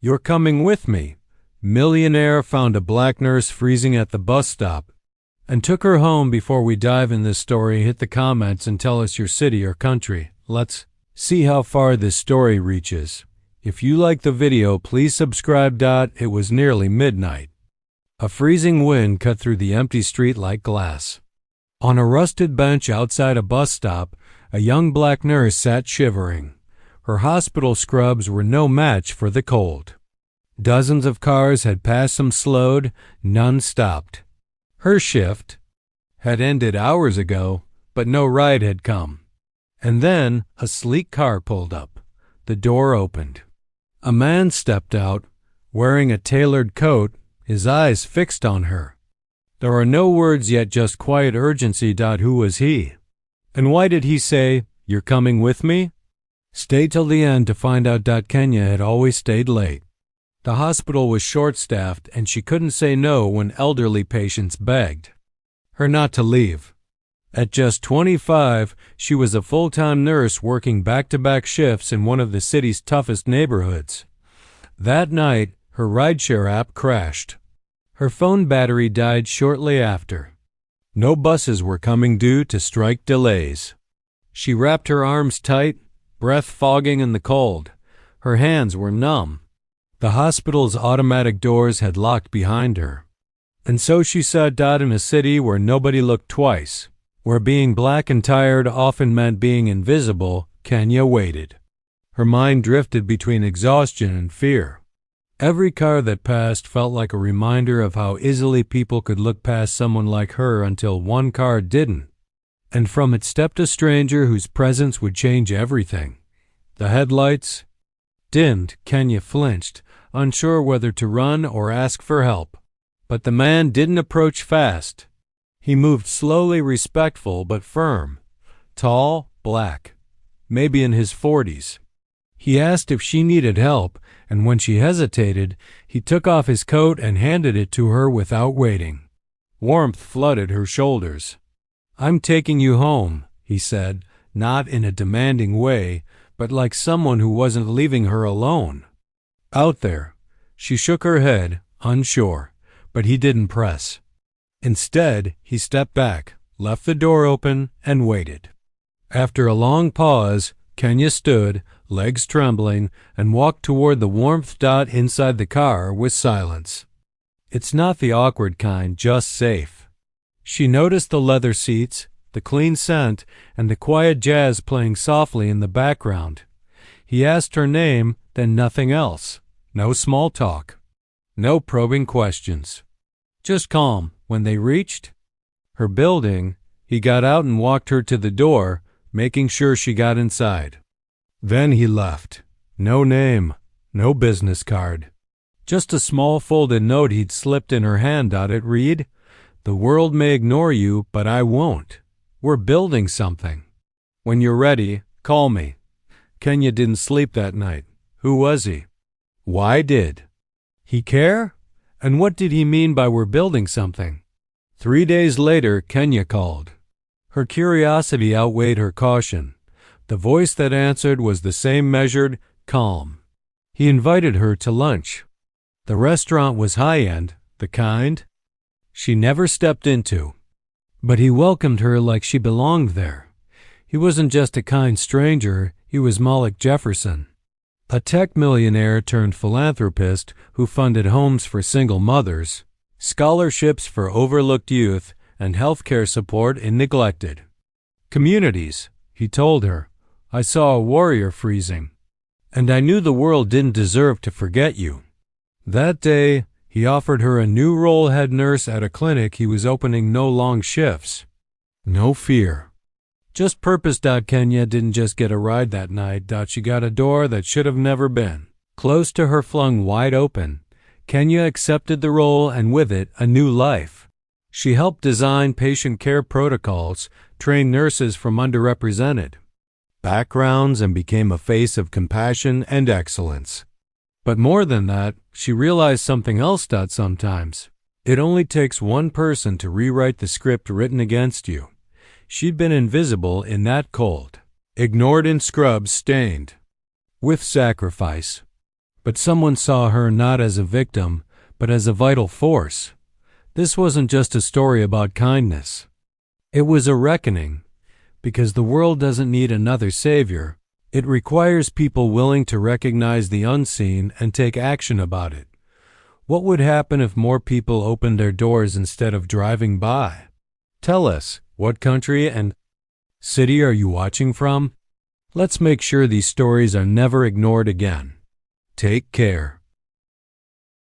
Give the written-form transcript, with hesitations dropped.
You're coming with me. Millionaire found a black nurse freezing at the bus stop and took her home. Before we dive in this story, hit the comments and tell us your city or country. Let's see how far this story reaches. If you like the video, please subscribe. It was nearly midnight. A freezing wind cut through the empty street like glass. On a rusted bench outside a bus stop, a young black nurse sat shivering. Her hospital scrubs were no match for the cold. Dozens of cars had passed, some slowed, none stopped. Her shift had ended hours ago, but no ride had come. And then a sleek car pulled up. The door opened. A man stepped out, wearing a tailored coat, his eyes fixed on her. There are no words yet, just quiet urgency. Who was he? And why did he say, "You're coming with me"? Stay till the end to find out. Kenya had always stayed late. The hospital was short-staffed, and she couldn't say no when elderly patients begged her not to leave. At just 25, she was a full-time nurse working back-to-back shifts in one of the city's toughest neighborhoods. That night, her rideshare app crashed. Her phone battery died shortly after. No buses were coming due to strike delays. She wrapped her arms tight, breath fogging in the cold. Her hands were numb. The hospital's automatic doors had locked behind her. And so she sat in a city where nobody looked twice, where being black and tired often meant being invisible. Kenya waited. Her mind drifted between exhaustion and fear. Every car that passed felt like a reminder of how easily people could look past someone like her until one car didn't. And from it stepped a stranger whose presence would change everything. The headlights dimmed. Kenya flinched, unsure whether to run or ask for help. But the man didn't approach fast. He moved slowly, respectful but firm. Tall, black, maybe in his 40s. He asked if she needed help, and when she hesitated, he took off his coat and handed it to her without waiting. Warmth flooded her shoulders. "I'm taking you home," he said, not in a demanding way, but like someone who wasn't leaving her alone. Out there, she shook her head, unsure, but he didn't press. Instead, he stepped back, left the door open, and waited. After a long pause, Kenya stood, legs trembling, and walked toward the warmth. Inside the car was silence. It's not the awkward kind, just safe. She noticed the leather seats, the clean scent, and the quiet jazz playing softly in the background. He asked her name, then nothing else. No small talk. No probing questions. Just calm. When they reached her building, he got out and walked her to the door, making sure she got inside. Then he left. No name, no business card. Just a small folded note he'd slipped in her hand. It read, "The world may ignore you, but I won't. We're building something. When you're ready, call me." Kenya didn't sleep that night. Who was he? Why did he care? And what did he mean by "we're building something"? 3 days later, Kenya called. Her curiosity outweighed her caution. The voice that answered was the same, measured, calm. He invited her to lunch. The restaurant was high-end, the kind she never stepped into. But he welcomed her like she belonged there. He wasn't just a kind stranger, he was Malik Jefferson, a tech millionaire turned philanthropist who funded homes for single mothers, scholarships for overlooked youth, and healthcare support in neglected communities. He told her, "I saw a warrior freezing, and I knew the world didn't deserve to forget you." That day, he offered her a new role, head nurse at a clinic he was opening. No long shifts. No fear. Just purpose. Kenya didn't just get a ride that night. She got a door that should have never been closed to her, flung wide open. Kenya accepted the role, and with it, a new life. She helped design patient care protocols, trained nurses from underrepresented backgrounds, and became a face of compassion and excellence. But more than that, she realized something else. Sometimes it only takes one person to rewrite the script written against you. She'd been invisible in that cold, ignored in scrubs, stained with sacrifice. But someone saw her not as a victim, but as a vital force. This wasn't just a story about kindness. It was a reckoning, because the world doesn't need another savior. It requires people willing to recognize the unseen and take action about it. What would happen if more people opened their doors instead of driving by? Tell us, what country and city are you watching from? Let's make sure these stories are never ignored again. Take care.